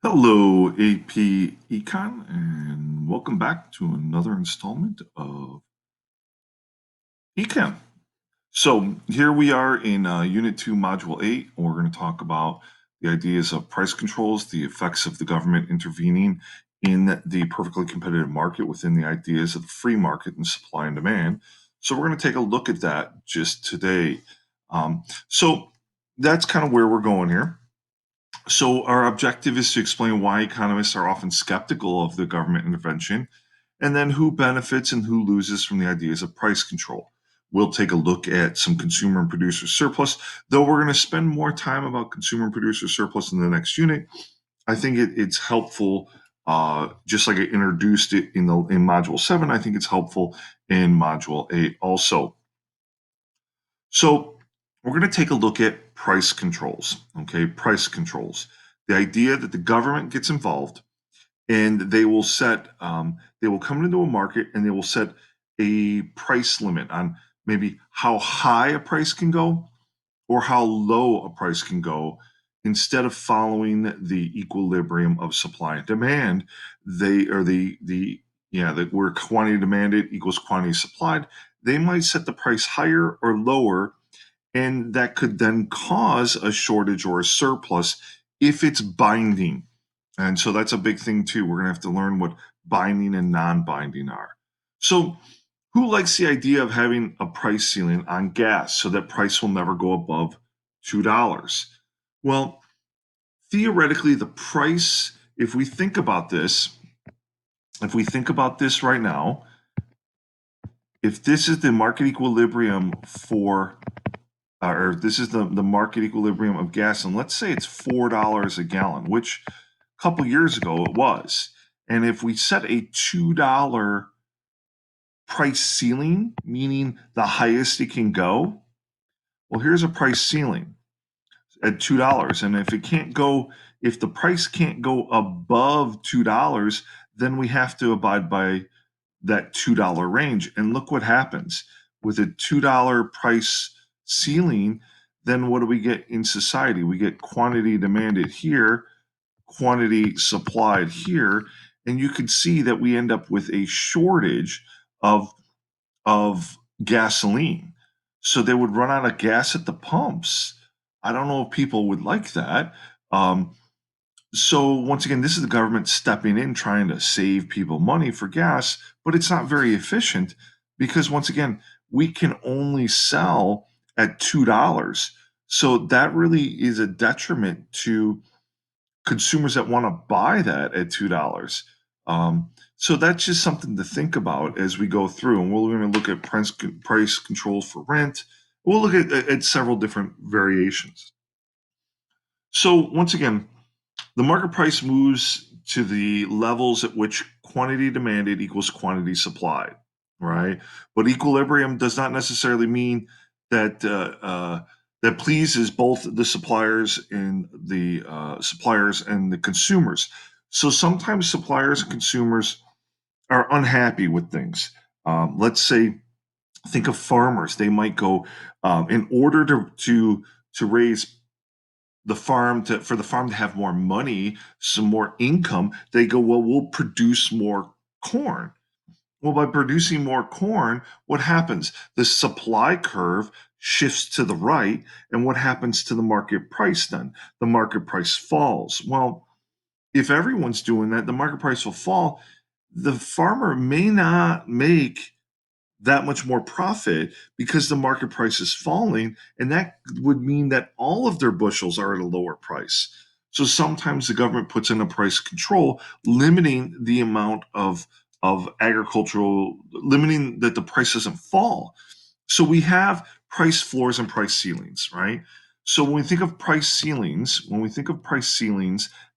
Hello, AP Econ, and welcome back to another installment of Econ. So here we are in Unit 2, Module 8, and we're going to talk about the ideas of price controls, the effects of the government intervening in the perfectly competitive market within the ideas of the free market and supply and demand. So we're going to take a look at that just today. So that's kind of where we're going here. So, our objective is to explain why economists are often skeptical of the government intervention, and then who benefits and who loses from the ideas of price control. We'll take a look at some consumer and producer surplus, though we're going to spend more time about consumer and producer surplus in the next unit. I think it's helpful, just like I introduced it in Module 7, I think it's helpful in Module 8 also. So we're going to take a look at price controls. Okay, price controls. The idea that the government gets involved and they will come into a market and they will set a price limit on maybe how high a price can go or how low a price can go. Instead of following the equilibrium of supply and demand, they are that where quantity demanded equals quantity supplied. They might set the price higher or lower, and that could then cause a shortage or a surplus if it's binding. And so that's a big thing too. We're going to have to learn what binding and non-binding are. So who likes the idea of having a price ceiling on gas so that price will never go above $2? Well, theoretically, the price, if we think about this right now, if this is the market equilibrium for or this is the market equilibrium of gas, and let's say it's $4 a gallon, which a couple years ago it was. And if we set a $2 price ceiling, meaning the highest it can go, well, here's a price ceiling at $2. And if the price can't go above $2, then we have to abide by that $2 range. And look what happens with a $2 price ceiling. Then what do we get in society? We get quantity demanded here, quantity supplied here, and you can see that we end up with a shortage of gasoline. So they would run out of gas at the pumps. I don't know if people would like that. So once again, this is the government stepping in, trying to save people money for gas, but it's not very efficient because once again, we can only sell at $2. So that really is a detriment to consumers that want to buy that at $2. So that's just something to think about as we go through. And we're going to look at price controls for rent. We'll look at several different variations. So once again, the market price moves to the levels at which quantity demanded equals quantity supplied, right? But equilibrium does not necessarily mean that that pleases both the suppliers and the consumers. So sometimes suppliers and consumers are unhappy with things. Let's say, think of farmers. They might go in order to raise for the farm to have more money, some more income, they go, well, we'll produce more corn. Well, by producing more corn, what happens? The supply curve shifts to the right, and what happens to the market price then? The market price falls. Well, if everyone's doing that, the market price will fall. The farmer may not make that much more profit because the market price is falling, and that would mean that all of their bushels are at a lower price. So sometimes the government puts in a price control, limiting the amount of agricultural, limiting that the price doesn't fall. So we have price floors and price ceilings, right? So when we think of price ceilings,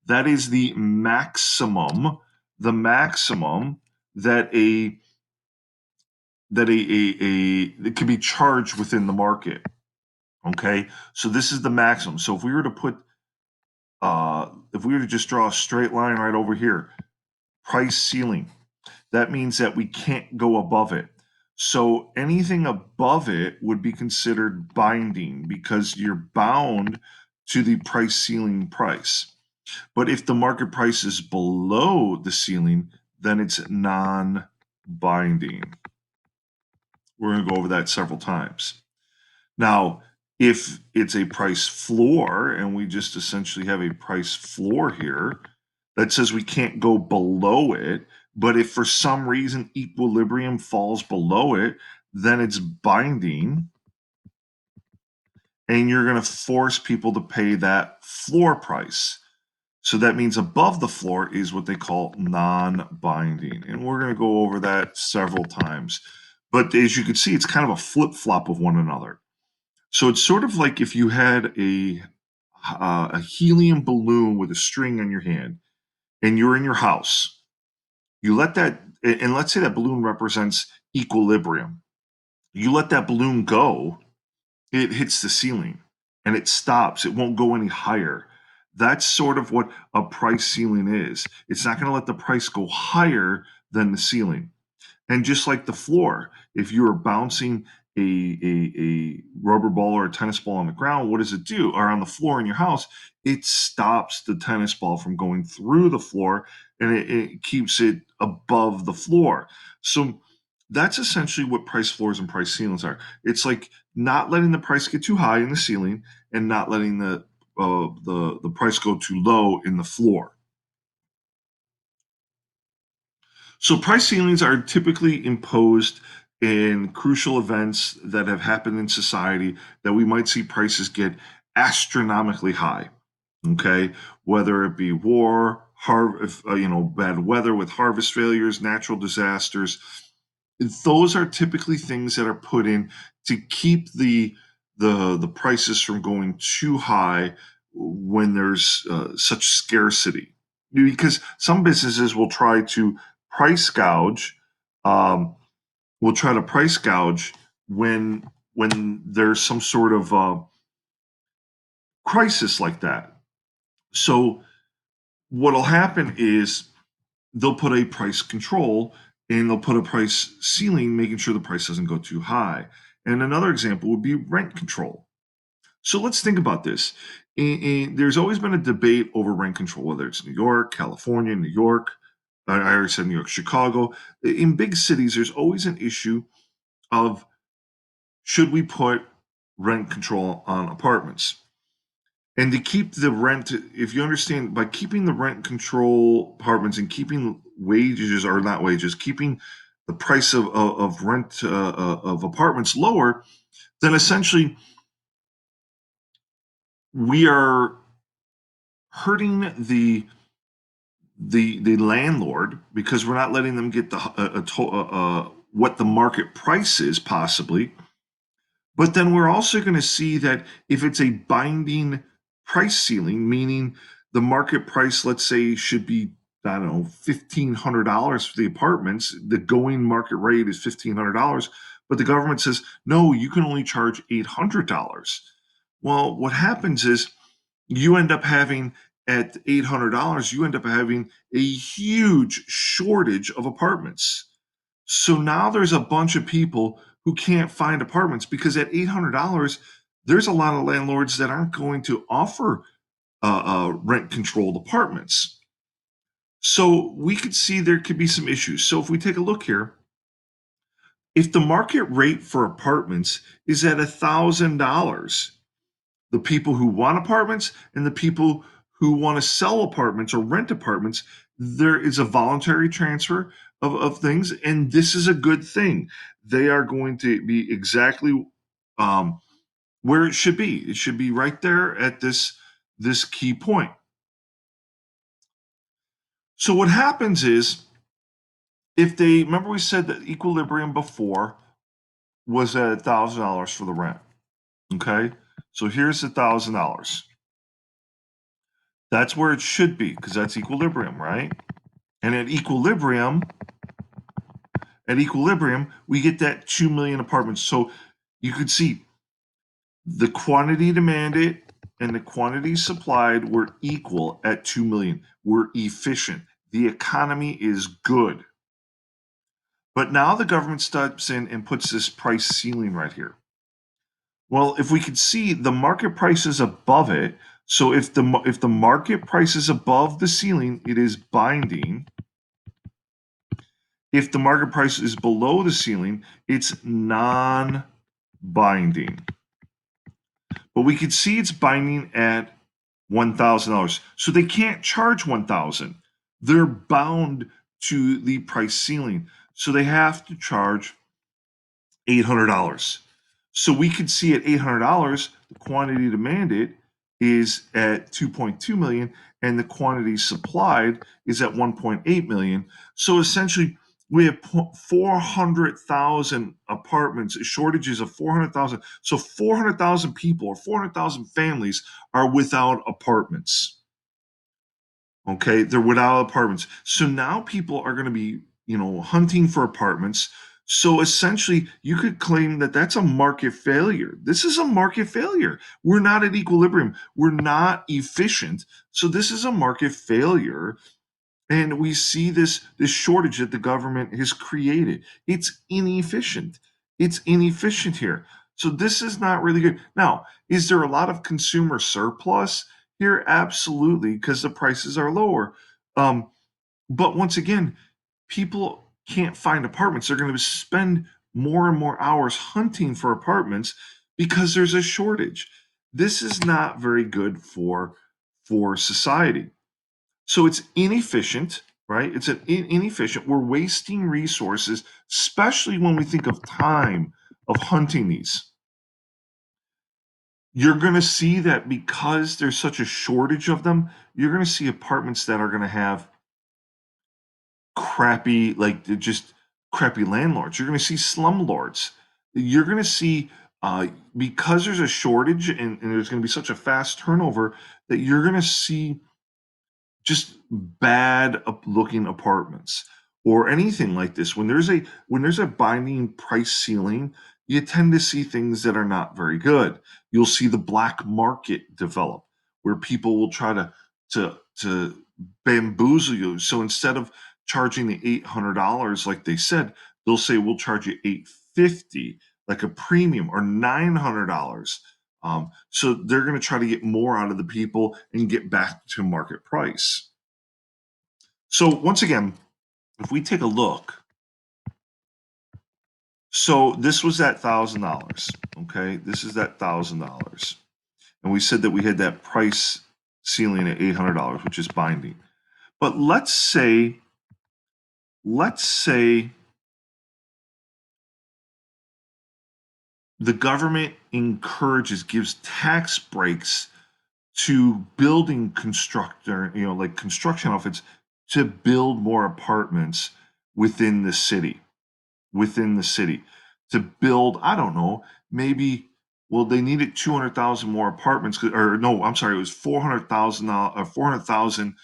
that is the maximum that a it can be charged within the market. Okay, so this is the maximum. So if we were to just draw a straight line right over here, price ceiling, that means that we can't go above it. So anything above it would be considered binding because you're bound to the price ceiling price. But if the market price is below the ceiling, then it's non-binding. We're going to go over that several times. Now, if it's a price floor, and we just essentially have a price floor here that says we can't go below it, but if for some reason equilibrium falls below it, then it's binding, and you're going to force people to pay that floor price. So that means above the floor is what they call non-binding. And we're going to go over that several times. But as you can see, it's kind of a flip-flop of one another. So it's sort of like if you had a helium balloon with a string on your hand, and you're in your house. You let that, and let's say that balloon represents equilibrium. You let that balloon go, it hits the ceiling and it stops. It won't go any higher. That's sort of what a price ceiling is. It's not going to let the price go higher than the ceiling. And just like the floor, if you are bouncing a rubber ball or a tennis ball on the ground, what does it do? Or on the floor in your house, it stops the tennis ball from going through the floor, and it keeps it above the floor. So that's essentially what price floors and price ceilings are. It's like not letting the price get too high in the ceiling and not letting the price go too low in the floor. So price ceilings are typically imposed in crucial events that have happened in society that we might see prices get astronomically high. Okay, whether it be war, bad weather with harvest failures, natural disasters, those are typically things that are put in to keep the prices from going too high when there's such scarcity. Because some businesses will try to price gouge, um, will try to price gouge when there's some sort of crisis like that. So what'll happen is they'll put a price control and they'll put a price ceiling, making sure the price doesn't go too high. And another example would be rent control. So let's think about this. There's always been a debate over rent control, whether it's New York, California, New York. I already said New York, Chicago. In big cities, there's always an issue of should we put rent control on apartments? And to keep the rent, if you understand, by keeping the rent control apartments and keeping wages, or not wages, keeping the price of rent of apartments lower, then essentially we are hurting the landlord because we're not letting them get what the market price is possibly. But then we're also going to see that if it's a binding price ceiling, meaning the market price, let's say, should be, I don't know, $1,500 for the apartments, the going market rate is $1,500, but the government says, no, you can only charge $800. Well, what happens is you end up having at $800, you end up having a huge shortage of apartments. So now there's a bunch of people who can't find apartments because at $800, there's a lot of landlords that aren't going to offer rent controlled apartments. So we could see there could be some issues. So if we take a look here, if the market rate for apartments is at $1,000, the people who want apartments and the people who want to sell apartments or rent apartments, there is a voluntary transfer of things, and this is a good thing. They are going to be exactly um, where it should be. It should be right there at this key point. So what happens is if they remember we said that equilibrium before was at $1,000 for the rent. Okay, so here's $1,000. That's where it should be because that's equilibrium, right? And at equilibrium, we get that 2 million apartments. So you could see the quantity demanded and the quantity supplied were equal at 2 million. We're efficient. The economy is good. But now the government steps in and puts this price ceiling right here. Well, if we could see the market price is above it, So if the market price is above the ceiling, it is binding. If the market price is below the ceiling, it's non-binding. But we can see it's binding at $1,000. So they can't charge $1,000. They're bound to the price ceiling. So they have to charge $800. So we could see at $800, the quantity demanded is at 2.2 million and the quantity supplied is at 1.8 million. So essentially, we have 400,000 apartments, shortages of 400,000. So 400,000 people or 400,000 families are without apartments. Okay, they're without apartments. So now people are going to be, hunting for apartments. So essentially, you could claim that that's a market failure. This is a market failure. We're not at equilibrium. We're not efficient. So this is a market failure. And we see this shortage that the government has created. It's inefficient. It's inefficient here. So this is not really good. Now, is there a lot of consumer surplus here? Absolutely, because the prices are lower. Um, but once again, people can't find apartments. They're going to spend more and more hours hunting for apartments because there's a shortage. This is not very good for society. So it's inefficient, right? It's inefficient. We're wasting resources, especially when we think of time of hunting these. You're going to see that because there's such a shortage of them, you're going to see apartments that are going to have crappy, like just crappy landlords. You're going to see slumlords. You're going to see because there's a shortage and there's going to be such a fast turnover that you're going to see just bad looking apartments or anything like this. When there's a binding price ceiling, you tend to see things that are not very good. You'll see the black market develop where people will try to bamboozle you. So instead of charging the $800 like they said, they'll say we'll charge you $850 like a premium or $900. So they're going to try to get more out of the people and get back to market price. So once again, if we take a look, so this was that $1,000. Okay, this is that $1,000, and we said that we had that price ceiling at $800, which is binding. But let's say the government gives tax breaks to building constructor, like construction outfits to build more apartments within the city, to build, I don't know, maybe, well, they needed 200,000 more apartments, or no, I'm sorry, it was 400,000, 400,000,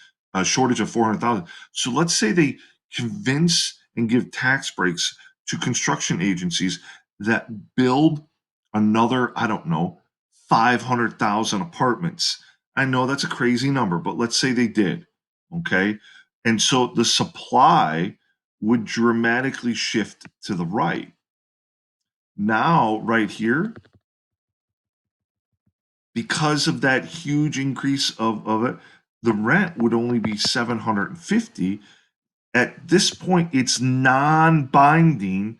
shortage of 400,000. So let's say they convince and give tax breaks to construction agencies that build another, I don't know, 500,000 apartments. I know that's a crazy number, but let's say they did. Okay. And so the supply would dramatically shift to the right. Now, right here, because of that huge increase of it, the rent would only be 750. At this point, it's non-binding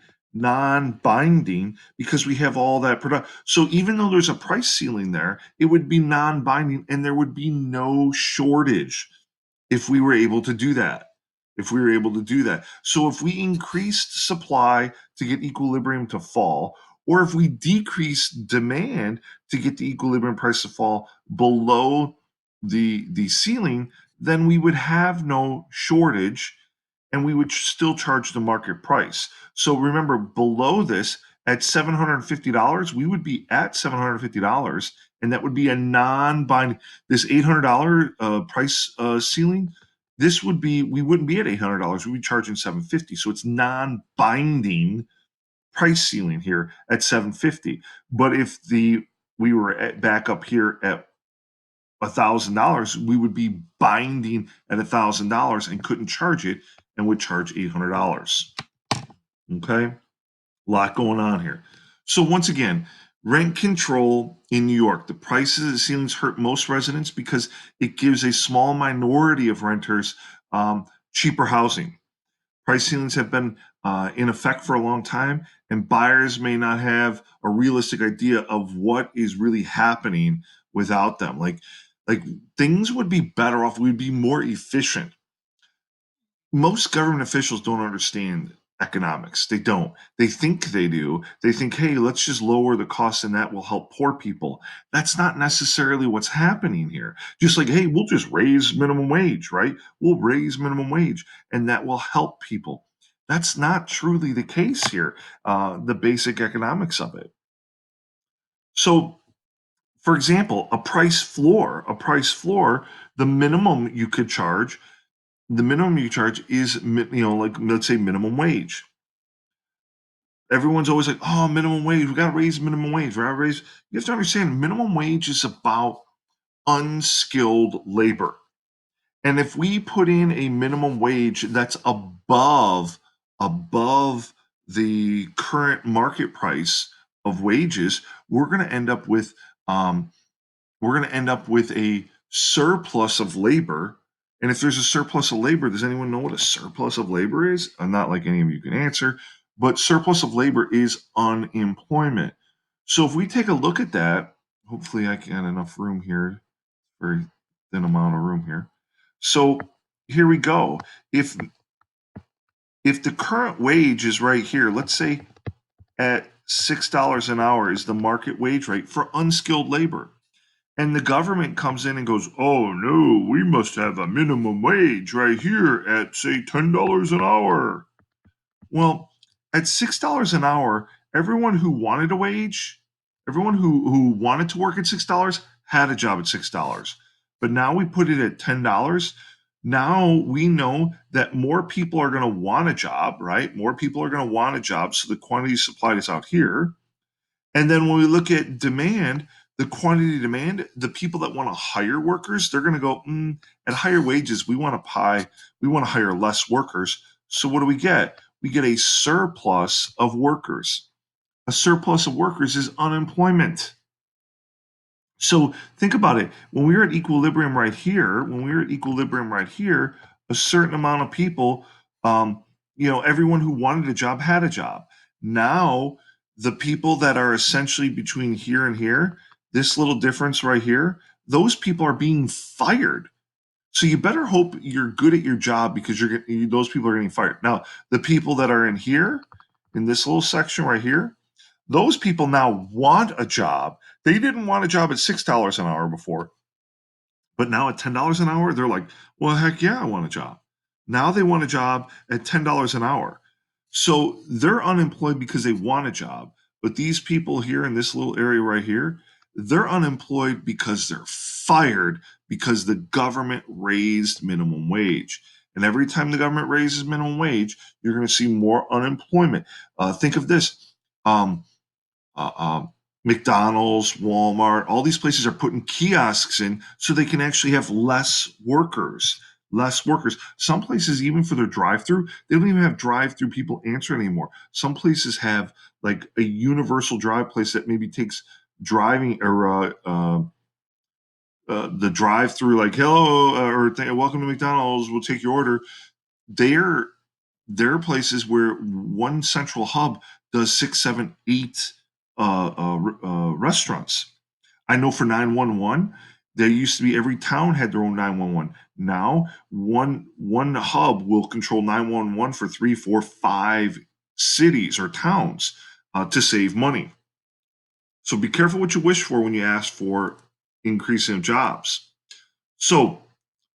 because we have all that product. So even though there's a price ceiling there, it would be non-binding and there would be no shortage if we were able to do that. So if we increased supply to get equilibrium to fall, or if we decrease demand to get the equilibrium price to fall below the ceiling, then we would have no shortage and we would still charge the market price. So remember, below this, at $750, we would be at $750, and that would be a non-binding. This $800 price ceiling, this would be, we wouldn't be at $800. We'd be charging $750. So it's non-binding price ceiling here at $750. But if we were back up here at $1,000, we would be binding at $1,000 and couldn't charge it and would charge $800. Okay, a lot going on here. So once again, Rent control in New York. The prices of the ceilings hurt most residents because it gives a small minority of renters cheaper housing. Price ceilings have been in effect for a long time, and buyers may not have a realistic idea of what is really happening without them. Like things would be better off. We'd be more efficient. Most government officials don't understand economics. They don't. They think they do. They think, hey, let's just lower the cost and that will help poor people. That's not necessarily what's happening here. Just like, hey, we'll just raise minimum wage, right? We'll raise minimum wage and that will help people. That's not truly the case here, the basic economics of it. So, for example, a price floor, the minimum you could charge the minimum you charge is like let's say minimum wage. Everyone's always like, oh, minimum wage, we got to raise minimum wage, we got to raise. You have to understand, minimum wage is about unskilled labor, and if we put in a minimum wage that's above the current market price of wages, we're going to end up with um, we're going to end up with a surplus of labor. And if there's a surplus of labor, does anyone know what a surplus of labor is? I'm not like any of you can answer, but surplus of labor is unemployment. So if we take a look at that, hopefully I can enough room here, very thin amount of room here. So here we go. If the current wage is right here, let's say at $6 an hour is the market wage rate for unskilled labor. And the government comes in and goes, oh no, we must have a minimum wage right here at, say, $10 an hour. Well, at $6 an hour, everyone who wanted a wage, everyone who wanted to work at $6 had a job at $6. But now we put it at $10. Now we know that more people are going to want a job, right? More people are going to want a job. So the quantity supplied is out here. And then when we look at demand, the quantity demand, the people that want to hire workers, they're going to go at higher wages. We want to hire less workers. So what do we get? We get a surplus of workers. A surplus of workers is unemployment. So think about it. When we were at equilibrium right here, a certain amount of people, everyone who wanted a job had a job. Now, the people that are essentially between here and here, this little difference right here, those people are being fired. So you better hope you're good at your job because those people are getting fired. Now, the people that are in here, in this little section right here, those people now want a job. They didn't want a job at $6 an hour before, but now at $10 an hour, they're like, well, heck yeah, I want a job. Now they want a job at $10 an hour. So they're unemployed because they want a job. But these people here in this little area right here, they're unemployed because they're fired because the government raised minimum wage. And every time the government raises minimum wage, you're going to see more unemployment. Think of this. Um, uh, um, McDonald's, Walmart, all these places are putting kiosks in so they can actually have less workers. Less workers. Some places, even for their drive-through, they don't even have drive-through people answer anymore. Some places have like a universal drive place that maybe takes driving or the drive-through, like hello welcome to McDonald's, we'll take your order. They're there are places where one central hub does six, seven, eight restaurants. I know for 911, there used to be every town had their own 911. Now, one hub will control 911 for three, four, five cities or towns to save money. So be careful what you wish for when you ask for increase in jobs. So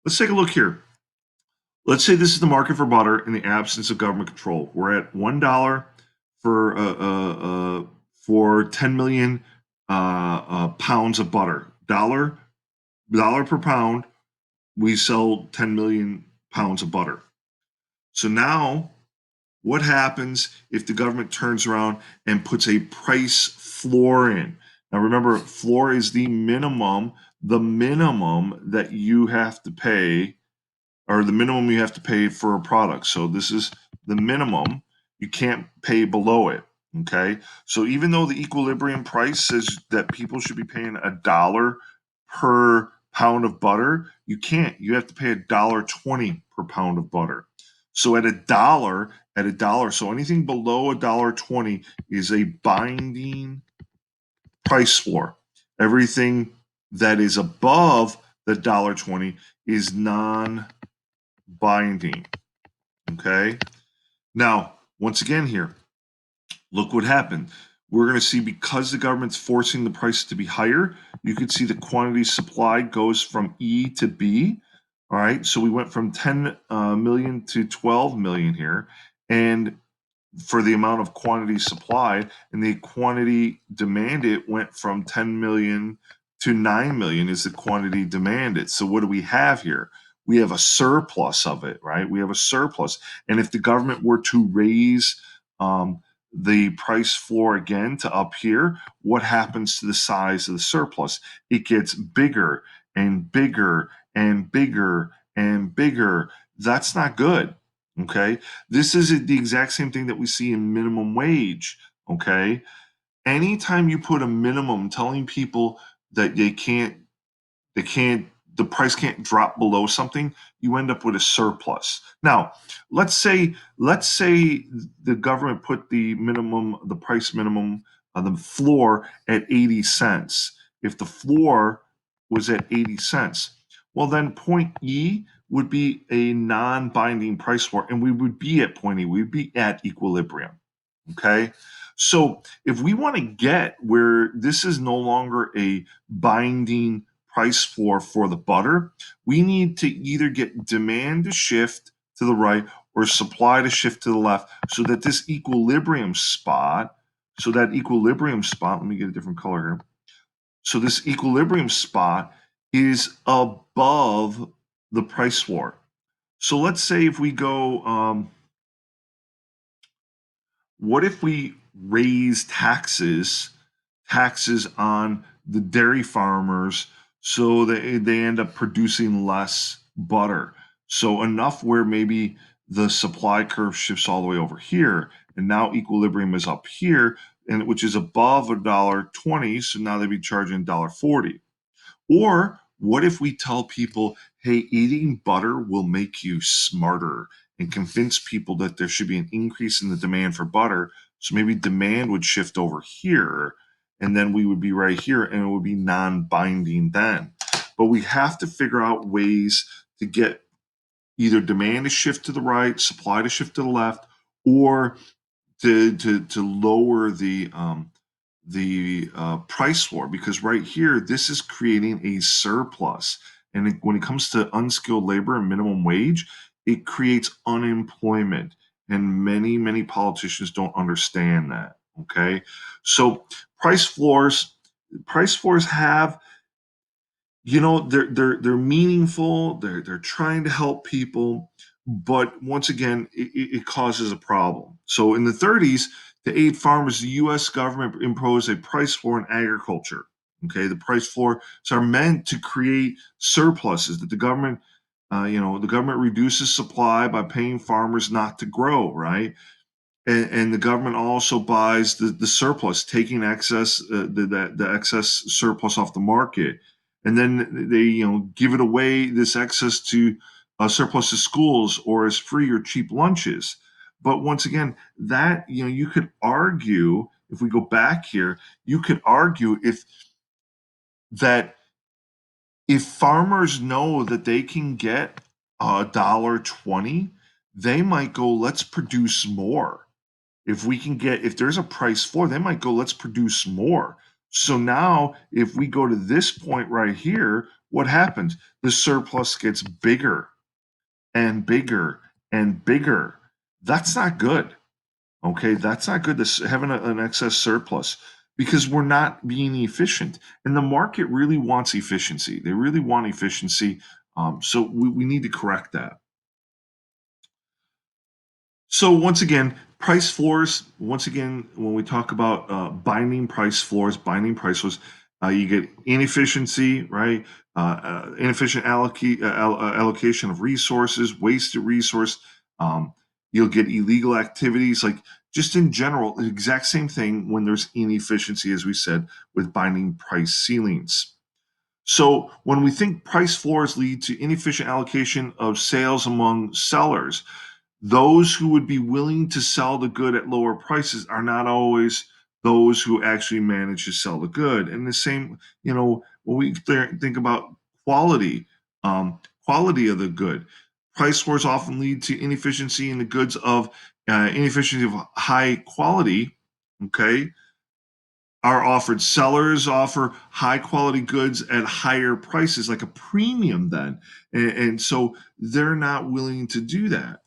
let's take a look here. Let's say this is the market for butter in the absence of government control. We're at $1 for 10 million pounds of butter. Dollar per pound. We sell 10 million pounds of butter. So now, what happens if the government turns around and puts a price floor in? Now, remember, floor is the minimum that you have to pay or the minimum you have to pay for a product. So this is the minimum. You can't pay below it. Okay, so even though the equilibrium price says that people should be paying $1 per pound of butter, you can't. You have to pay $1.20 per pound of butter. So at a dollar, so anything below $1.20 is a binding price floor. Everything that is above the $1.20 is non-binding. Okay. Now, once again here, look what happened. We're going to see, because the government's forcing the price to be higher, you can see the quantity supplied goes from E to B. All right. So we went from 10 million to 12 million here. And for the amount of quantity supplied, and the quantity demanded went from 10 million to 9 million is the quantity demanded. So what do we have here? We have a surplus of it, right? We have a surplus. And if the government were to raise the price floor again to up here, what happens to the size of the surplus? It gets bigger and bigger and bigger and bigger. That's not good. Okay. This is the exact same thing that we see in minimum wage. Okay. Anytime you put a minimum telling people that they can't, the price can't drop below something, you end up with a surplus. Now, let's say the government put the price minimum on the floor at 80 cents. If the floor was at 80 cents, well, then point E would be a non-binding price floor, and we would be at point E, we'd be at equilibrium. Okay. So if we want to get where this is no longer a binding price floor for the butter, we need to either get demand to shift to the right or supply to shift to the left, so that this equilibrium spot, let me get a different color here. So this equilibrium spot is above the price floor. So let's say if we go, what if we raise taxes on the dairy farmers, so that they end up producing less butter? So enough where maybe the supply curve shifts all the way over here, and now equilibrium is up here, and which is above $1.20. So now they'd be charging $1.40. Or what if we tell people, hey, eating butter will make you smarter, and convince people that there should be an increase in the demand for butter? So maybe demand would shift over here, and then we would be right here, and it would be non binding then. But we have to figure out ways to get either demand to shift to the right, supply to shift to the left, or to lower the price floor, because right here this is creating a surplus, and when it comes to unskilled labor and minimum wage, it creates unemployment, and many politicians don't understand that. Okay, so price floors price floors have, they're meaningful, they're trying to help people, but once again it causes a problem. So in the 30s, to aid farmers, the US government imposed a price floor in agriculture. Okay, the price floors are meant to create surpluses that the government reduces supply by paying farmers not to grow, right? And the government also buys the surplus, taking the excess surplus off the market, and then they give it away, this excess to surplus to schools, or as free or cheap lunches. But once again, that you could argue, if we go back here, you could argue that if farmers know that they can get $1.20, they might go, let's produce more. If there's a price floor, they might go, let's produce more. So now if we go to this point right here, what happens? The surplus gets bigger and bigger and bigger. That's not good. Okay, that's not good, this having an excess surplus, because we're not being efficient. And the market really wants efficiency. They really want efficiency. So we need to correct that. So once again, price floors. Once again, when we talk about binding price floors, you get inefficiency, right? Inefficient allocation of resources, wasted resource. Um, You'll get illegal activities, like just in general, the exact same thing when there's inefficiency, as we said, with binding price ceilings. So when we think price floors lead to inefficient allocation of sales among sellers, those who would be willing to sell the good at lower prices are not always those who actually manage to sell the good. And the same, when we think about quality, quality of the good, price floors often lead to inefficiency in the goods of inefficiency of high quality. Okay, are offered. Sellers offer high quality goods at higher prices, like a premium, then, and so they're not willing to do that.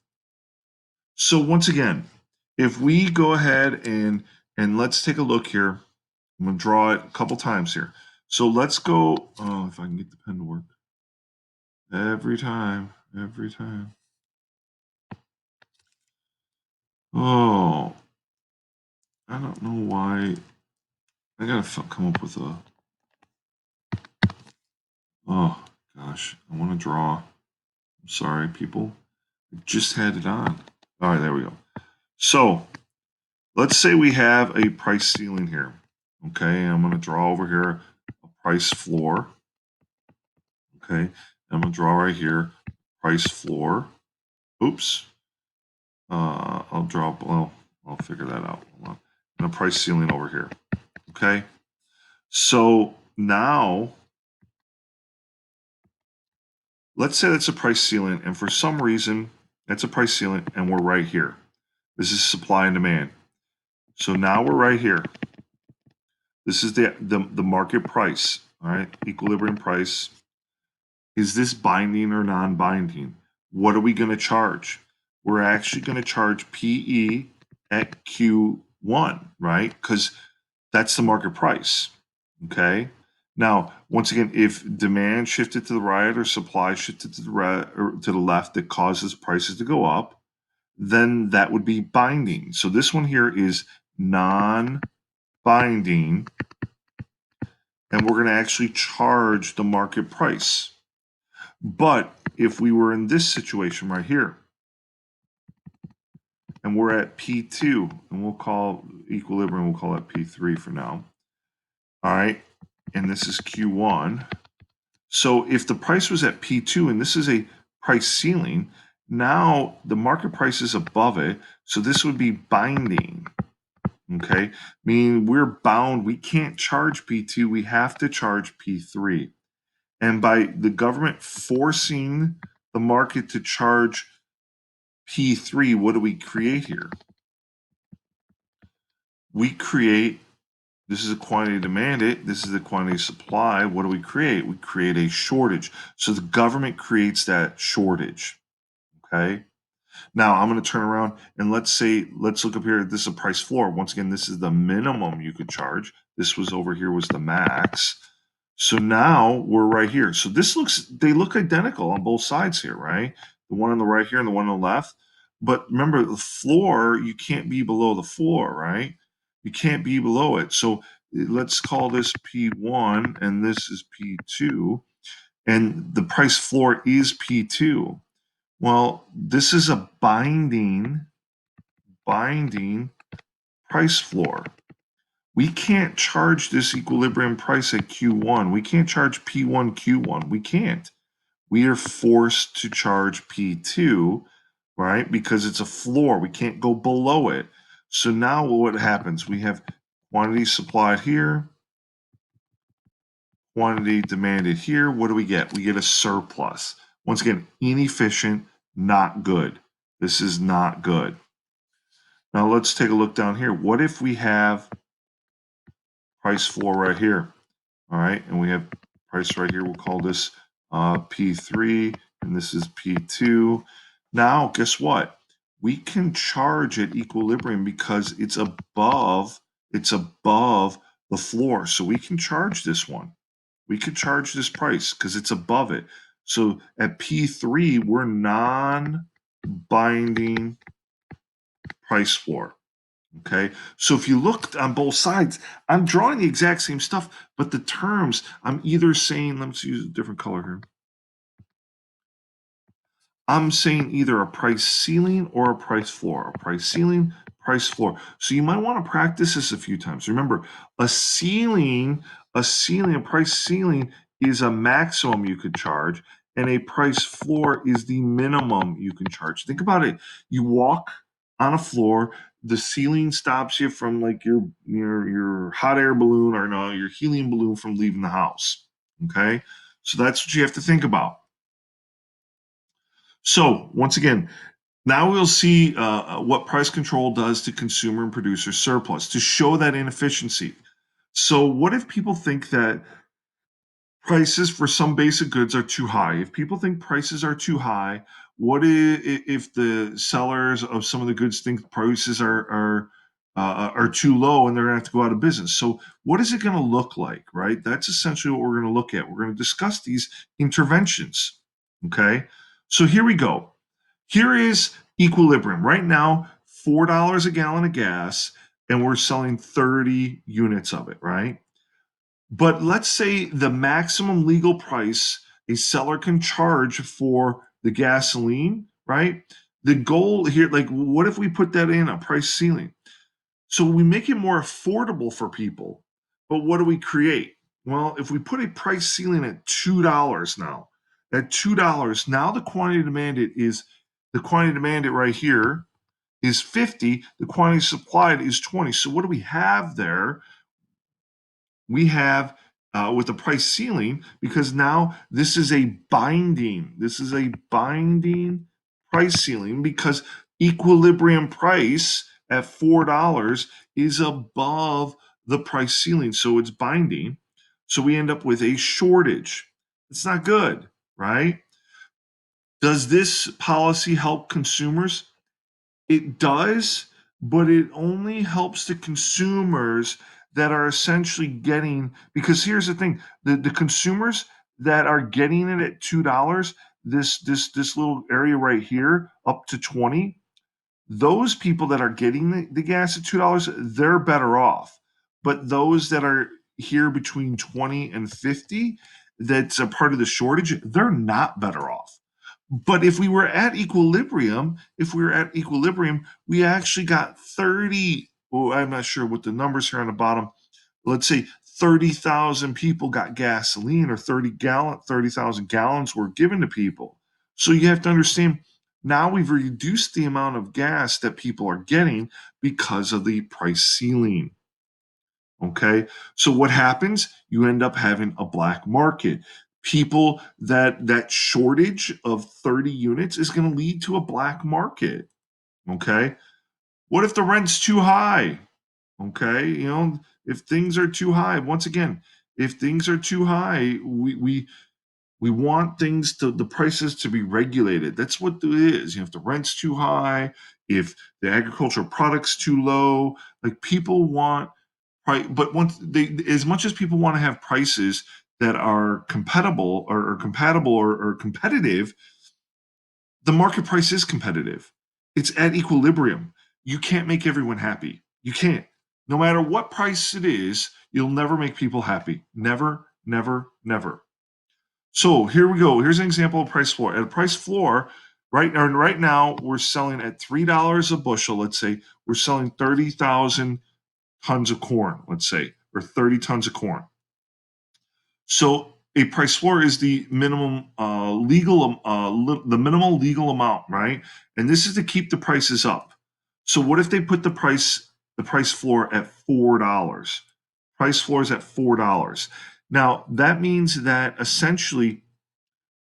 So once again, if we go ahead and let's take a look here. I'm going to draw it a couple times here. So let's go. Oh, if I can get the pen to work. Every time. Oh, I don't know why. I gotta come up with a. Oh gosh, I want to draw. I'm sorry, people. I just had it on. All right, there we go. So let's say we have a price ceiling here. Okay, I'm going to draw over here a price floor. Okay, I'm going to draw right here price floor. Oops. I'll draw. Well, I'll figure that out. Hold on. And a price ceiling over here. Okay. So now, let's say that's a price ceiling, and for some reason, that's a price ceiling, and we're right here. This is supply and demand. So now we're right here. This is the market price, all right, equilibrium price. Is this binding or non-binding? What are we going to charge? We're actually going to charge PE at Q1, right? Because that's the market price, okay? Now, once again, if demand shifted to the right or supply shifted to the right or to the left that causes prices to go up, then that would be binding. So this one here is non-binding, and we're going to actually charge the market price. But if we were in this situation right here, and we're at P2, and we'll call equilibrium, we'll call that P3 for now. All right, and this is Q1. So if the price was at P2 and this is a price ceiling, now the market price is above it, so this would be binding. Okay, meaning we're bound, we can't charge P2, we have to charge P3. And by the government forcing the market to charge P3, what do we create here? We create, this is a quantity demanded, this is the quantity supply. What do we create? We create a shortage. So the government creates that shortage. Okay. Now I'm going to turn around and let's look up here. This is a price floor. Once again, this is the minimum you could charge. This was over here was the max. So now we're right here. So they look identical on both sides here, right? The one on the right here and the one on the left. But remember, the floor, you can't be below the floor, right? You can't be below it. So let's call this P1 and this is P2. And the price floor is P2. Well, this is a binding price floor. We can't charge this equilibrium price at Q1. We can't charge P1 Q1. We can't. We are forced to charge P2, right? Because it's a floor. We can't go below it. So now what happens? We have quantity supplied here, quantity demanded here. What do we get? We get a surplus. Once again, inefficient, not good. This is not good. Now let's take a look down here. What if we have price floor right here? All right, and we have price right here. We'll call this P3, and this is P2. Now, guess what? We can charge at equilibrium because it's above the floor. So we can charge this one. We could charge this price because it's above it. So at P3, we're non-binding price floor. Okay, so if you look on both sides, I'm drawing the exact same stuff, but the terms, I'm either saying, let's use a different color here. I'm saying either a price ceiling or a price floor. A price ceiling, price floor. So you might want to practice this a few times. Remember, a price ceiling is a maximum you could charge, and a price floor is the minimum you can charge. Think about it. You walk on a floor, the ceiling stops you from like your hot air balloon or no, your helium balloon from leaving the house. Okay? So that's what you have to think about. So once again, now we'll see what price control does to consumer and producer surplus to show that inefficiency. So what if people think that prices for some basic goods are too high? If people think prices are too high, if the sellers of some of the goods think prices are too low and they're going to have to go out of business? So what is it going to look like, right? That's essentially what we're going to look at. We're going to discuss these interventions. Okay, so here we go. Here is equilibrium. Right now, $4 a gallon of gas, and we're selling 30 units of it, right? But let's say the maximum legal price a seller can charge for the gasoline, right? The goal here, like, what if we put that in a price ceiling? So we make it more affordable for people. But what do we create? Well, if we put a price ceiling at $2 now, at $2, now the quantity demanded right here is 50, the quantity supplied is 20. So what do we have there? We have with the price ceiling, because now this is a binding price ceiling, because equilibrium price at $4 is above the price ceiling, so it's binding. So we end up with a shortage. It's not good, right? Does this policy help consumers? It does, but it only helps the consumers that are essentially getting, because here's the thing, the consumers that are getting it at $2, this little area right here, up to 20, those people that are getting the gas at $2, they're better off. But those that are here between 20 and 50, that's a part of the shortage, they're not better off. But if we were at equilibrium, we actually got 30. Oh, I'm not sure what the numbers here on the bottom. Let's say 30,000 people got gasoline, or 30,000 gallons were given to people. So you have to understand, now we've reduced the amount of gas that people are getting because of the price ceiling. Okay. So what happens? You end up having a black market. People that shortage of 30 units is going to lead to a black market. Okay. What if the rent's too high? Okay. If things are too high, once again, if things are too high, we want the prices to be regulated. That's what it is. If the rent's too high, if the agricultural product's too low, like, people want, right? But once they, as much as people want to have prices that are compatible or competitive, the market price is competitive. It's at equilibrium. You can't make everyone happy. You can't. No matter what price it is, you'll never make people happy. Never, never, never. So here we go. Here's an example of price floor. At a price floor, right now, we're selling at $3 a bushel. Let's say we're selling 30,000 tons of corn, let's say, or 30 tons of corn. So a price floor is the minimum the minimal legal amount, right? And this is to keep the prices up. So what if they put the price floor at $4? Price floor is at $4. Now that means that essentially,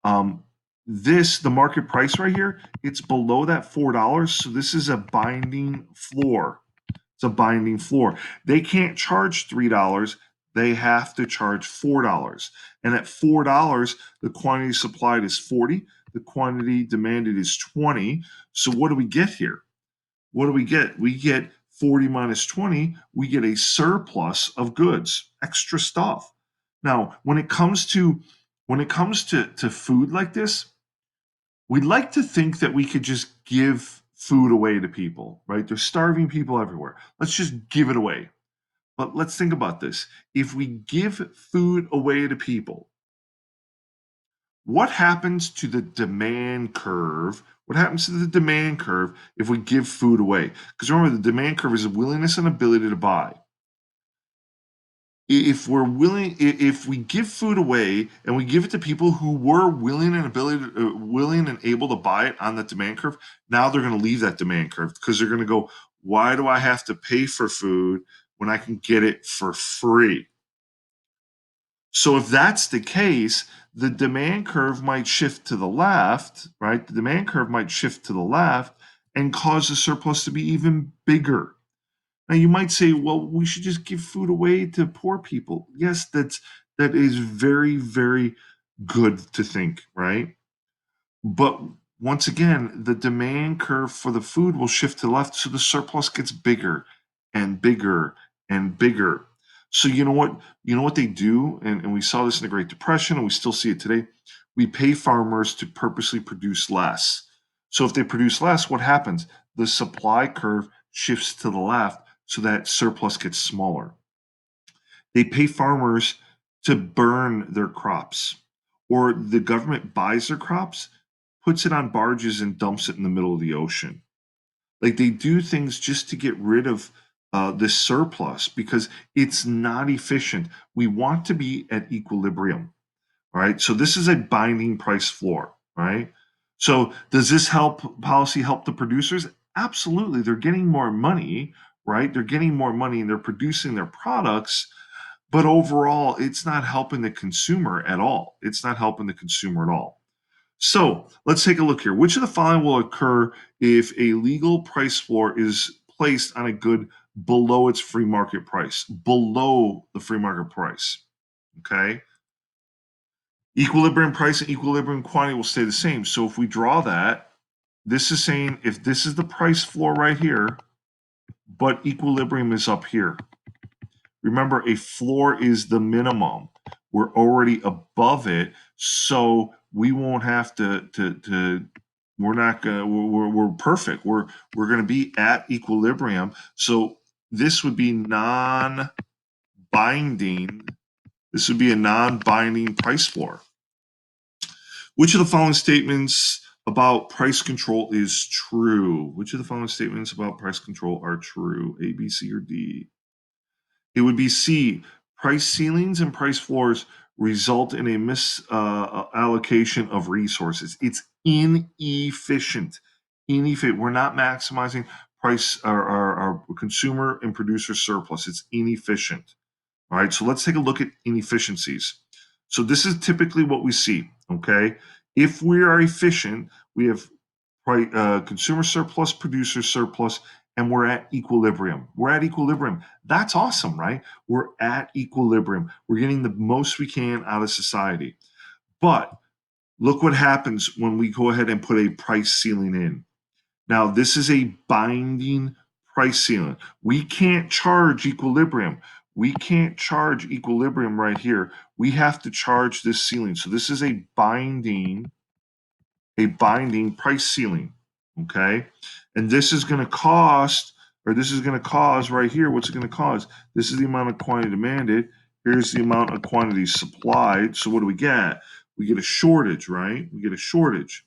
um, the market price right here, it's below that $4. So this is a binding floor. It's a binding floor. They can't charge $3. They have to charge $4. And at $4, the quantity supplied is 40. The quantity demanded is 20. So what do we get here? What do we get? We get 40 minus 20. We get a surplus of goods, extra stuff. Now, when it comes to food like this, we'd like to think that we could just give food away to people, right? There's starving people everywhere. Let's just give it away. But let's think about this. If we give food away to people, what happens to the demand curve? What happens to the demand curve if we give food away? Because remember, the demand curve is a willingness and ability to buy. If we give food away and we give it to people who were willing and able to buy it on that demand curve, now they're going to leave that demand curve because they're going to go, why do I have to pay for food when I can get it for free? So if that's the case, the demand curve might shift to the left, right? The demand curve might shift to the left and cause the surplus to be even bigger. Now you might say, well, we should just give food away to poor people. Yes, that is very, very good to think, right? But once again, the demand curve for the food will shift to the left, so the surplus gets bigger and bigger and bigger. So you know what they do, and we saw this in the Great Depression, and we still see it today. We pay farmers to purposely produce less. So if they produce less, what happens? The supply curve shifts to the left, so that surplus gets smaller. They pay farmers to burn their crops, or the government buys their crops, puts it on barges, and dumps it in the middle of the ocean. Like they do things just to get rid of this surplus because it's not efficient. We want to be at equilibrium, right? So this is a binding price floor, right? So does this help policy help the producers? Absolutely. They're getting more money, right? They're getting more money and they're producing their products, but overall, it's not helping the consumer at all. It's not helping the consumer at all. So let's take a look here. Which of the following will occur if a legal price floor is placed on a good below its free market price? Below the free market price. Okay. Equilibrium price and equilibrium quantity will stay the same. So if we draw that, this is saying if this is the price floor right here, but equilibrium is up here. Remember, a floor is the minimum. We're already above it, so we won't have to we're not gonna we're perfect. We're gonna be at equilibrium. So this would be non-binding. This would be a non-binding price floor. Which of the following statements about price control is true? Which of the following statements about price control are true? A, B, C, or D? It would be C. Price ceilings and price floors result in a misallocation of resources. It's inefficient. Inefficient. We're not maximizing price our consumer and producer surplus. It's inefficient. All right. So let's take a look at inefficiencies. So this is typically what we see. Okay. If we are efficient, we have consumer surplus, producer surplus, and we're at equilibrium. We're at equilibrium. That's awesome, right? We're at equilibrium. We're getting the most we can out of society. But look what happens when we go ahead and put a price ceiling in. Now, this is a binding price ceiling. We can't charge equilibrium. We can't charge equilibrium right here. We have to charge this ceiling. So this is a binding price ceiling. Okay. And this is going to cost, or this is going to cause right here. What's it going to cause? This is the amount of quantity demanded. Here's the amount of quantity supplied. So what do we get? We get a shortage, right? We get a shortage.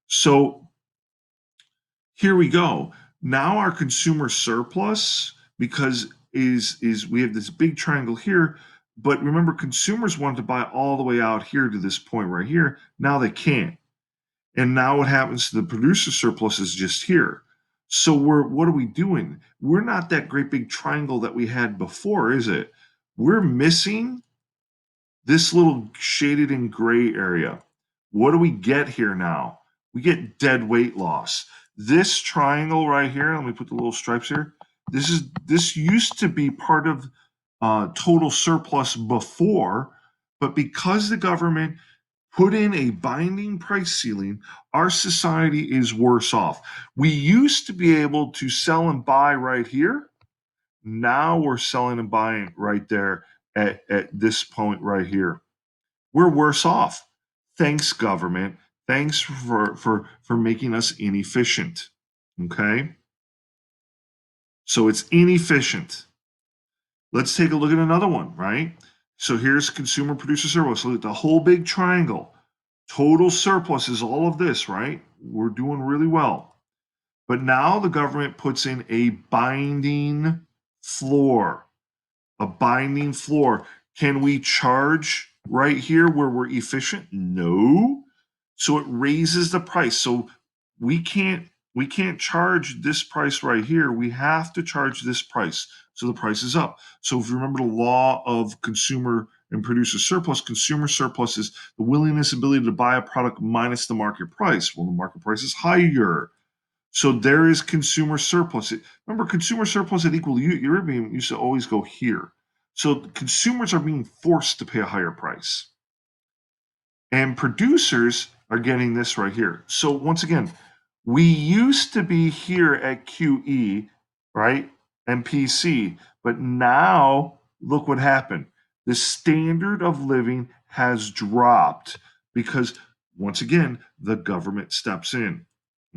So here we go. Now our consumer surplus, because is we have this big triangle here, but remember consumers wanted to buy all the way out here to this point right here. Now they can't. And now what happens to the producer surplus is just here. So what are we doing? We're not that great big triangle that we had before, is it? We're missing this little shaded in gray area. What do we get here now? We get dead weight loss. This triangle right here, let me put the little stripes here. This used to be part of total surplus before, but because the government put in a binding price ceiling, our society is worse off. We used to be able to sell and buy right here. Now we're selling and buying right there at this point right here. We're worse off. Thanks, government. Thanks for making us inefficient. Okay? So it's inefficient. Let's take a look at another one, right? So here's consumer producer surplus. So look at the whole big triangle. Total surplus is all of this, right? We're doing really well. But now the government puts in a binding floor. A binding floor. Can we charge right here where we're efficient? No. So it raises the price. So we can't we can't charge this price right here. We have to charge this price. So the price is up. So if you remember the law of consumer and producer surplus, consumer surplus is the willingness ability to buy a product minus the market price. Well, the market price is higher. So there is consumer surplus. Remember, consumer surplus at equilibrium used to always go here. So consumers are being forced to pay a higher price. And producers are getting this right here. So once again, we used to be here at QE, right? And PC, but now look what happened. The standard of living has dropped because once again, the government steps in.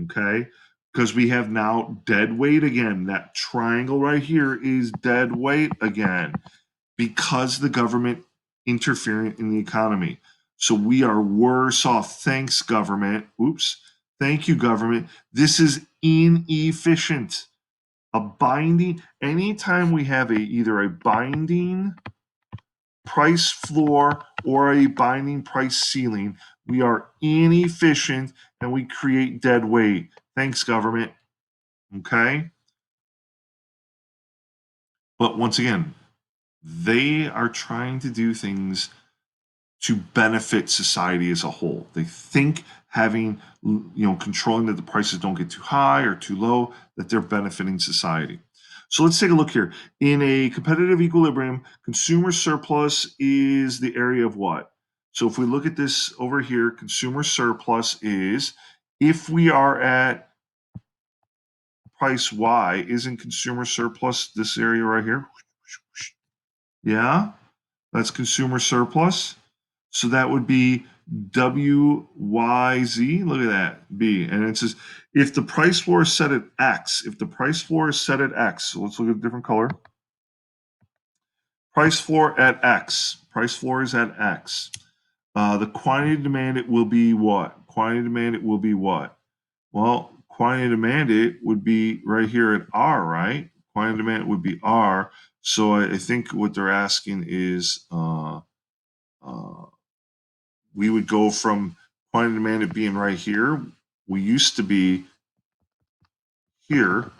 Okay? Because we have now dead weight again. That triangle right here is dead weight again because the government interfering in the economy. So we are worse off. Thanks, government. Oops. Thank you, government. This is inefficient. A binding, anytime we have either a binding price floor or a binding price ceiling, we are inefficient and we create dead weight. Thanks, government. Okay. But once again, they are trying to do things to benefit society as a whole. They think having, controlling that the prices don't get too high or too low, that they're benefiting society. So let's take a look here. In a competitive equilibrium, consumer surplus is the area of what? So if we look at this over here, consumer surplus is if we are at price Y, isn't consumer surplus this area right here? Yeah, that's consumer surplus. So that would be WYZ. Look at that, B. And it says if the price floor is set at X, if the price floor is set at X, so let's look at a different color. Price floor at X. Price floor is at X. The quantity demanded will be what? Quantity demanded will be what? Well, quantity demanded would be right here at R, right? Quantity demanded would be R. So I think what they're asking is we would go from quantity demanded being right here. We used to be here,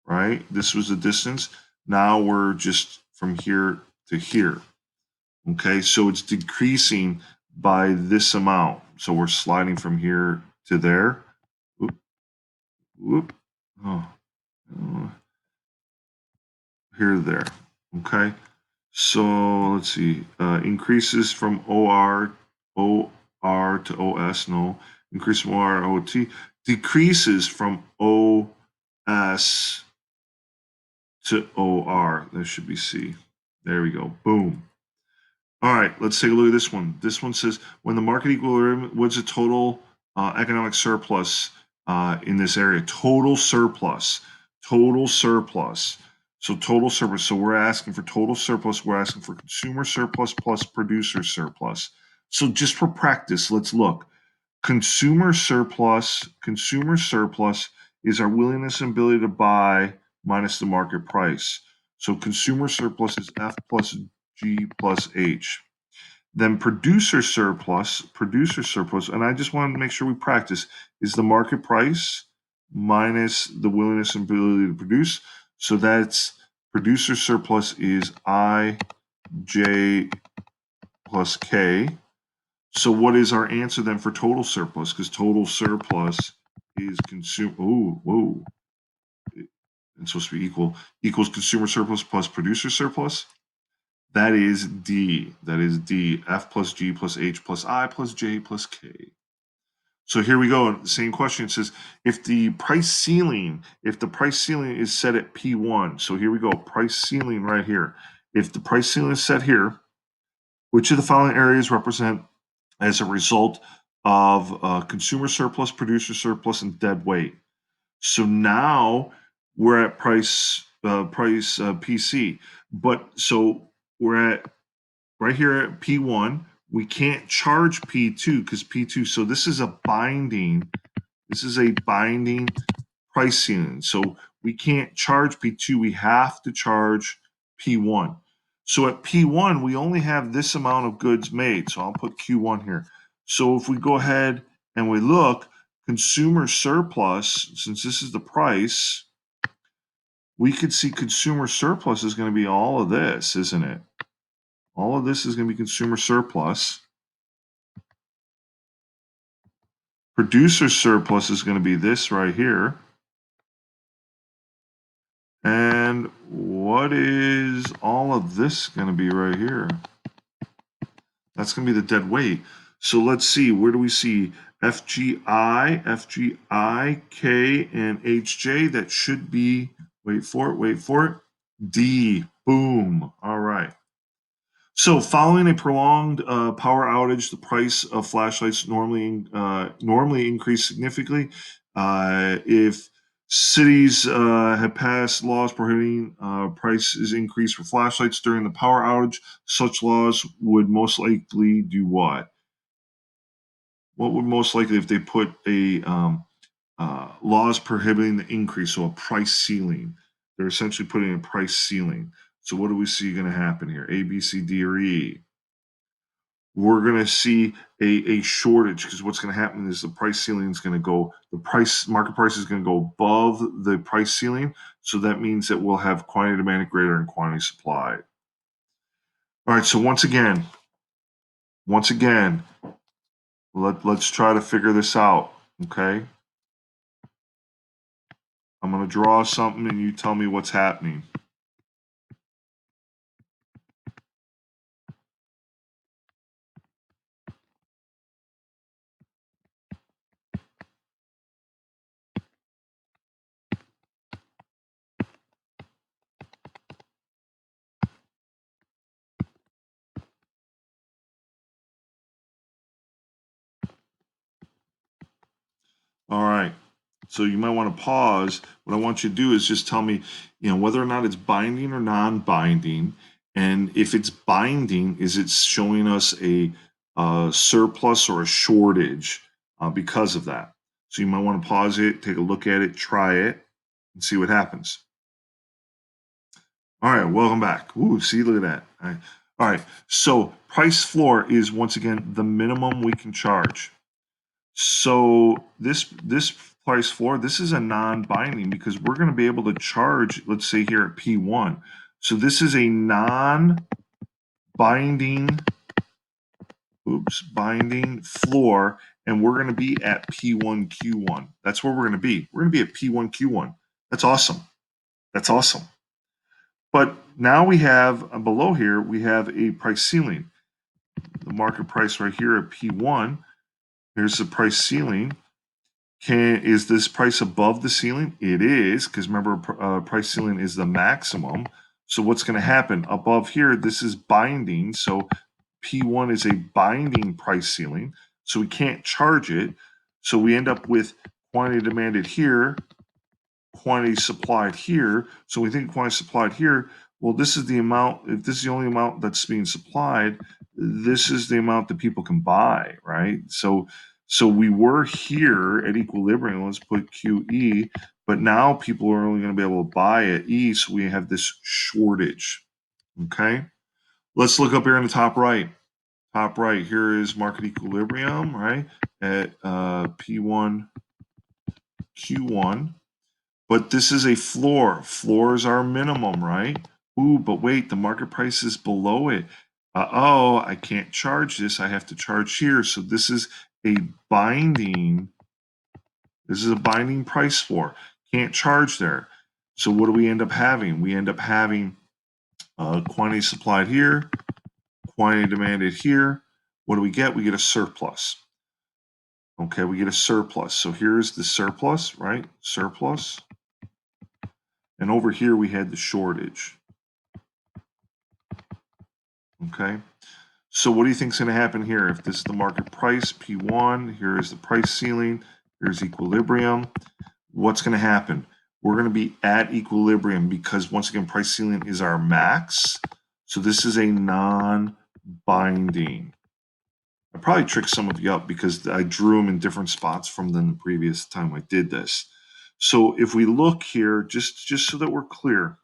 right? This was the distance. Now we're just from here to here. Okay, so it's decreasing by this amount. So we're sliding from here to there. Whoop, whoop. Oh, here to there. Okay, so let's see. Increases from OR to OS. No, increase from OR to OT. Decreases from OS to OR. That should be C. There we go. Boom. All right, let's take a look at this one. This one says when the market equilibrium, what's the total economic surplus in this area? Total surplus. Total surplus. So total surplus. So we're asking for total surplus. We're asking for consumer surplus plus producer surplus. So just for practice, let's look. Consumer surplus is our willingness and ability to buy minus the market price. So consumer surplus is F plus G plus H. Then producer surplus, and I just want to make sure we practice, is the market price minus the willingness and ability to produce. So that's producer surplus is I, J plus K. So what is our answer then for total surplus? Because total surplus is consumer. Oh, whoa. It's supposed to be equals consumer surplus plus producer surplus. That is D. That is D. F plus G plus H plus I plus J plus K. So here we go. The same question. It says if the price ceiling is set at P1. So here we go. Price ceiling right here. If the price ceiling is set here, which of the following areas represent as a result of consumer surplus, producer surplus, and dead weight? So now we're at price PC, but so we're at right here at P1. we can't charge P2 because P2, so this is a binding price ceiling. So we can't charge P2, we have to charge P1. So at P1, we only have this amount of goods made. So I'll put Q1 here. So if we go ahead and we look, consumer surplus, since this is the price, we could see consumer surplus is going to be all of this, isn't it? All of this is going to be consumer surplus. Producer surplus is going to be this right here. And what is all of this going to be right here? That's going to be the dead weight. So let's see, where do we see FGI, K, and HJ? That should be, wait for it, D. Boom. All right. So following a prolonged power outage, the price of flashlights normally increase significantly. If cities have passed laws prohibiting prices increase for flashlights during the power outage, such laws would most likely do what? What would most likely if they put a laws prohibiting the increase, so a price ceiling? They're essentially putting a price ceiling. So what do we see going to happen here? A, B, C, D, or E? We're going to see a shortage because what's going to happen is the price ceiling is going to go, market price is going to go above the price ceiling. So that means that we'll have quantity demanded greater than quantity supplied. All right, so once again, let's try to figure this out, okay? I'm going to draw something and you tell me what's happening. All right. So you might want to pause. What I want you to do is just tell me, whether or not it's binding or non-binding. And if it's binding, is it showing us a surplus or a shortage because of that? So you might want to pause it, take a look at it, try it, and see what happens. All right, welcome back. Ooh, see, look at that. All right, so price floor is once again the minimum we can charge. So this price floor, this is a non-binding because we're going to be able to charge, let's say here at P1. So this is a non-binding, binding floor, and we're going to be at P1 Q1. That's where we're going to be. We're going to be at P1 Q1. That's awesome. That's awesome. But now we have below here, we have a price ceiling. The market price right here at P1. Here's the price ceiling. Is this price above the ceiling? It is, because remember, price ceiling is the maximum. So what's going to happen? Above here, this is binding. So P1 is a binding price ceiling. So we can't charge it. So we end up with quantity demanded here, quantity supplied here. So we think quantity supplied here, well, this is the amount, if this is the only amount that's being supplied, this is the amount that people can buy, right? So we were here at equilibrium, let's put QE, but now people are only going to be able to buy at E, so we have this shortage, okay? Let's look up here in the top right. Top right, here is market equilibrium, right, at P1, Q1. But this is a floor. Floor is our minimum, right? Ooh, but wait, the market price is below it. Uh-oh, I can't charge this. I have to charge here. So this is a binding price floor. Can't charge there. So what do we end up having? We end up having quantity supplied here, quantity demanded here. What do we get? We get a surplus. Okay, we get a surplus. So here's the surplus, right? Surplus. And over here we had the shortage. Okay, so what do you think is going to happen here? If this is the market price, P1, here is the price ceiling, here's equilibrium. What's going to happen? We're going to be at equilibrium because once again, price ceiling is our max. So this is a non-binding. I probably tricked some of you up because I drew them in different spots from the previous time I did this. So if we look here, just so that we're clear,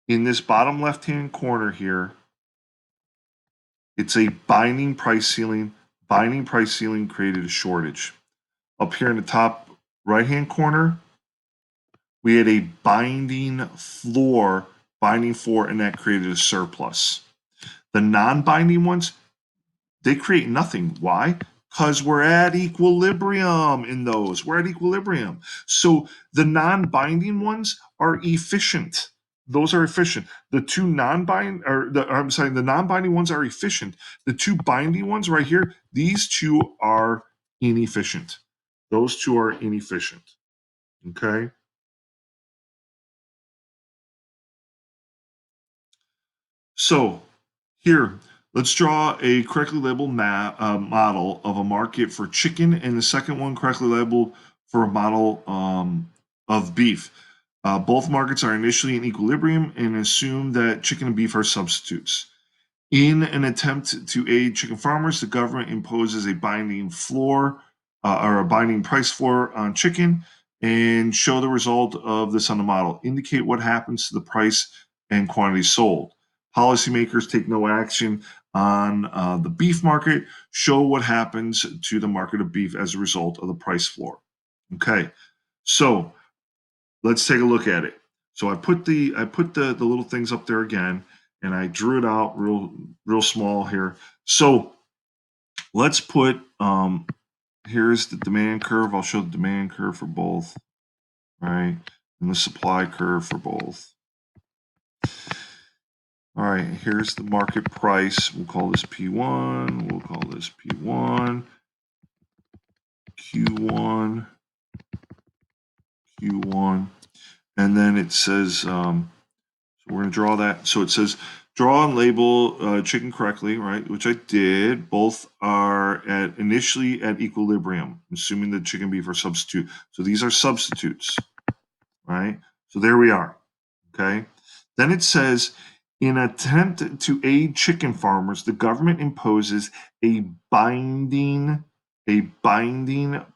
in this bottom left-hand corner here, it's a binding price ceiling. Binding price ceiling created a shortage. Up here in the top right-hand corner, we had a binding floor, binding floor, and that created a surplus. The non-binding ones, they create nothing. Why? Because we're at equilibrium in those. We're at equilibrium. So the non-binding ones are efficient. Those are efficient. The two non-binding, or I'm sorry, the non-binding ones are efficient. The two binding ones right here, these two are inefficient. Those two are inefficient. Okay. So here, let's draw a correctly labeled model of a market for chicken, and the second one correctly labeled for a model of beef. Both markets are initially in equilibrium and assume that chicken and beef are substitutes. In an attempt to aid chicken farmers, the government imposes a binding floor or a binding price floor on chicken and show the result of this on the model. Indicate what happens to the price and quantity sold. Policymakers take no action on the beef market. Show what happens to the market of beef as a result of the price floor. Okay, so let's take a look at it. So I put the little things up there again, and I drew it out real small here. So let's put here's the demand curve. I'll show the demand curve for both, right? And the supply curve for both. All right, here's the market price. We'll call this P1. We'll call this P1, Q1, Q1. And then it says, so we're going to draw that. So it says, draw and label chicken correctly, right? Which I did. Both are initially at equilibrium, assuming the chicken beef are substitute. So these are substitutes, right? So there we are, okay? Then it says, in an attempt to aid chicken farmers, the government imposes a binding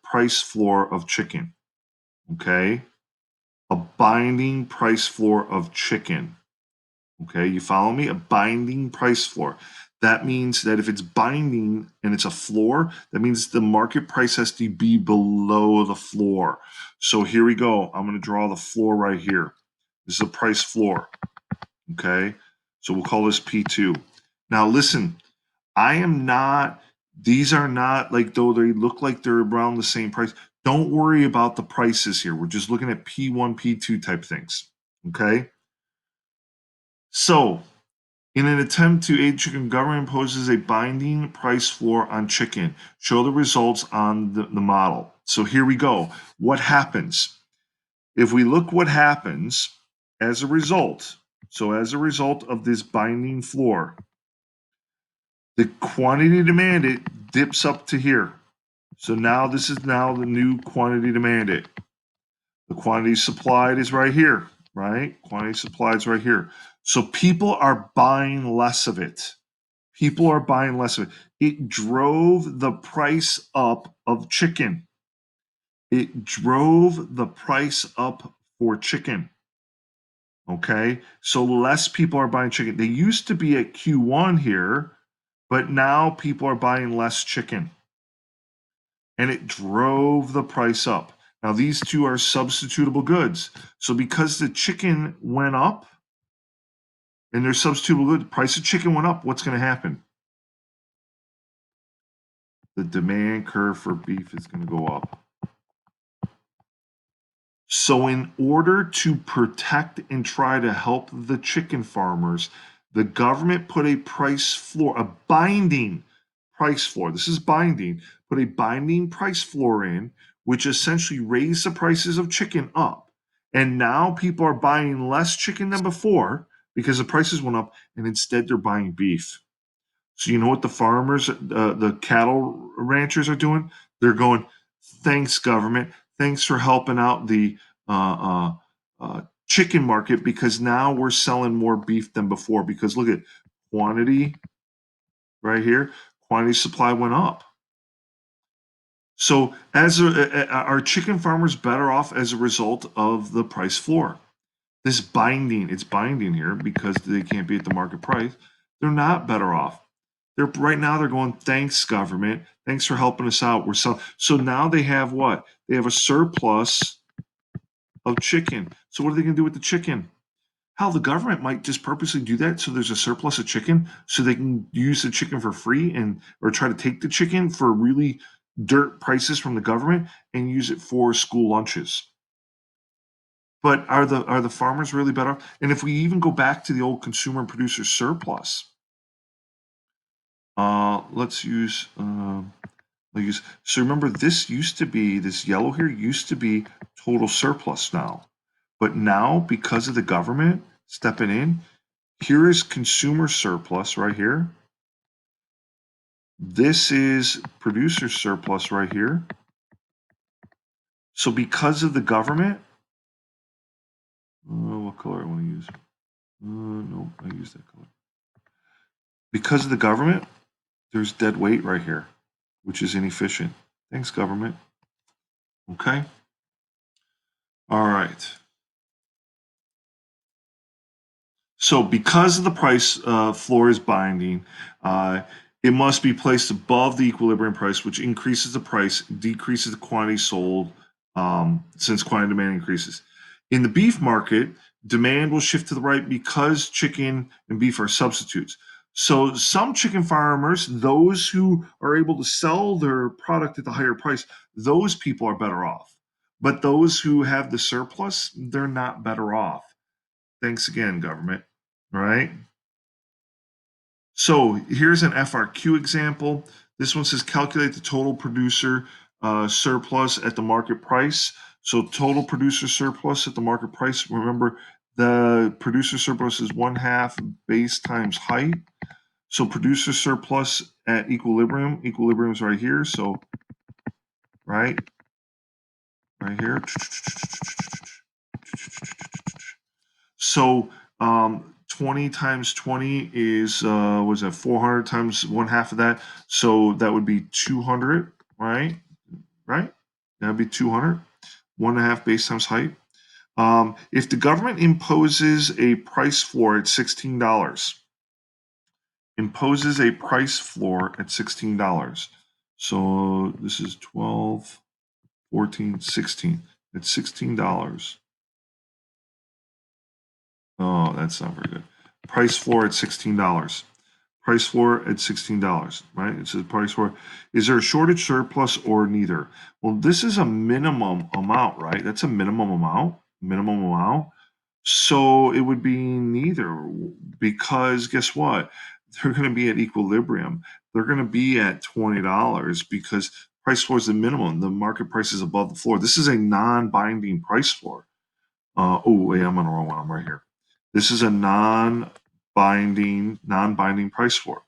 price floor of chicken, okay? A binding price floor of chicken. Okay, you follow me? A binding price floor. That means that if it's binding and it's a floor, that means the market price has to be below the floor. So here we go. I'm going to draw the floor right here. This is a price floor. Okay, so we'll call this P2. Now listen, I am not, these are not like, though they look like they're around the same price. Don't worry about the prices here. We're just looking at P1, P2 type things. Okay, so in an attempt to aid chicken, government imposes a binding price floor on chicken. Show the results on the model. So here we go. What happens? If we look what happens as a result, so as a result of this binding floor, the quantity demanded dips up to here. So now this is now the new quantity demanded. The quantity supplied is right here, right? Quantity supplied is right here. So people are buying less of it. People are buying less of it. It drove the price up of chicken. It drove the price up for chicken. Okay, so less people are buying chicken. They used to be at Q1 here, but now people are buying less chicken. And it drove the price up. Now, these two are substitutable goods. So because the chicken went up and they're substitutable goods, the price of chicken went up, what's going to happen? The demand curve for beef is going to go up. So in order to protect and try to help the chicken farmers, the government put a price floor, a binding price floor. This is binding, put a binding price floor in, which essentially raised the prices of chicken up. And now people are buying less chicken than before because the prices went up, and instead they're buying beef. So you know what the farmers, the cattle ranchers are doing? They're going, thanks government, thanks for helping out the chicken market, because now we're selling more beef than before. Because look at quantity right here, quantity supply went up. So are chicken farmers better off as a result of the price floor? This binding, it's binding here because they can't be at the market price. They're not better off. They're right now they're going, thanks, government. Thanks for helping us out. We're selling. So now they have what? They have a surplus of chicken. So what are they going to do with the chicken? Hell, the government might just purposely do that so there's a surplus of chicken so they can use the chicken for free and or try to take the chicken for really dirt prices from the government and use it for school lunches. But are the farmers really better off? And if we even go back to the old consumer and producer surplus, let's use so remember this used to be this yellow here used to be total surplus now, but now because of the government stepping in, here is consumer surplus right here. This is producer surplus right here. So because of the government, what color I want to use? No, I use that color. Because of the government, there's dead weight right here, which is inefficient. Thanks, government. Okay. All right. So because of the price floor is binding, it must be placed above the equilibrium price, which increases the price, decreases the quantity sold, since quantity demand increases. In the beef market, demand will shift to the right because chicken and beef are substitutes. So some chicken farmers, those who are able to sell their product at the higher price, those people are better off. But those who have the surplus, they're not better off. Thanks again, government. Right? So here's an FRQ example. This one says calculate the total producer surplus at the market price. So total producer surplus at the market price. Remember, the producer surplus is 1/2 base times height. So producer surplus at equilibrium. Equilibrium is right here. So right here. So 20 times 20 is was that 400 times 1/2 of that. So that would be 200, right? Right? That would be 200. 1.5 base times height. If the government imposes a price floor at $16, imposes a price floor at $16. So this is 12, 14, 16. It's $16. Oh, that's not very good. Price floor at $16. Price floor at $16, right? It says price floor. Is there a shortage, surplus, or neither? Well, this is a minimum amount, right? That's a minimum amount. Minimum amount. So it would be neither because guess what? They're going to be at equilibrium. They're going to be at $20 because price floor is the minimum. The market price is above the floor. This is a non-binding price floor. Oh, wait, I'm on the wrong one. I'm right here. This is a non-binding price floor.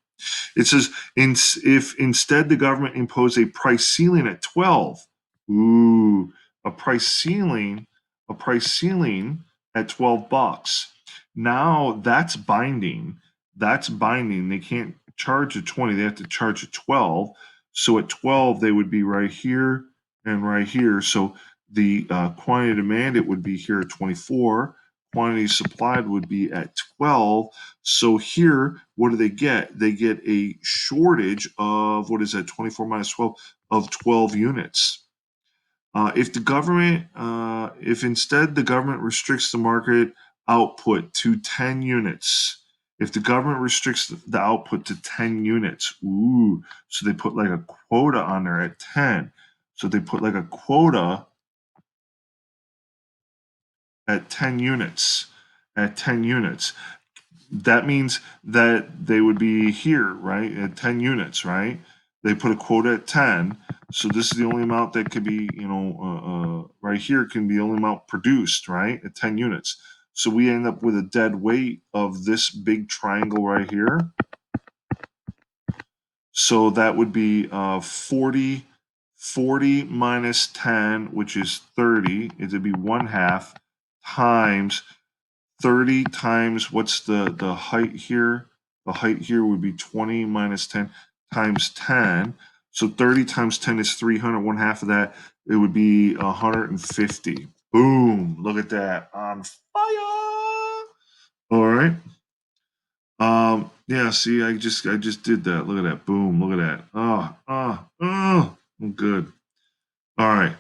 It says if instead the government imposed a price ceiling at 12, ooh, a price ceiling at $12. Now that's binding. That's binding. They can't charge at 20. They have to charge at 12. So at 12 they would be right here and right here. So the quantity demanded would be here at 24. Quantity supplied would be at 12. So here, what do they get? They get a shortage of, what is that, 24 minus 12, of 12 units. If instead the government restricts the market output to 10 units, if the government restricts the output to 10 units, ooh, so they put like a quota on there at 10. So they put like a quota at 10 units, that means that they would be here, right, at 10 units, right? They put a quota at 10, so this is the only amount that could be, right here can be the only amount produced, right, at 10 units. So we end up with a dead weight of this big triangle right here. So that would be 40 minus 10, which is 30. It would be 1/2 times 30 times what's the height here? The height here would be 20 minus 10 times 10. So 30 times 10 is 300. One half of that, it would be 150. Boom. Look at that. On fire. All right. Yeah, see, I just did that. Look at that. Boom. Look at that. Oh, good. All right.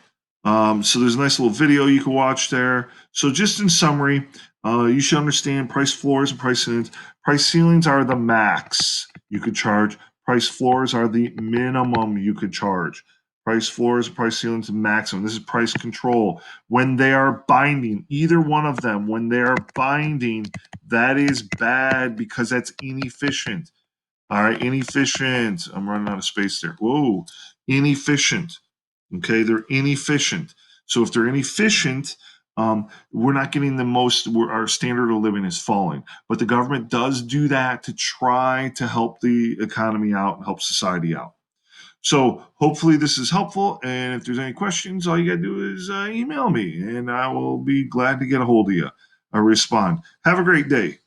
So there's a nice little video you can watch there. So just in summary, you should understand price floors and price ceilings. Price ceilings are the max you could charge. Price floors are the minimum you could charge. Price floors, price ceilings, maximum. This is price control. When they are binding, either one of them, when they are binding, that is bad because that's inefficient. All right, inefficient. I'm running out of space there. Whoa, inefficient. Okay, they're inefficient. So if they're inefficient, we're not getting the most. Our standard of living is falling. But the government does do that to try to help the economy out and help society out. So hopefully this is helpful. And if there's any questions, all you got to do is email me, and I will be glad to get a hold of you. I respond. Have a great day.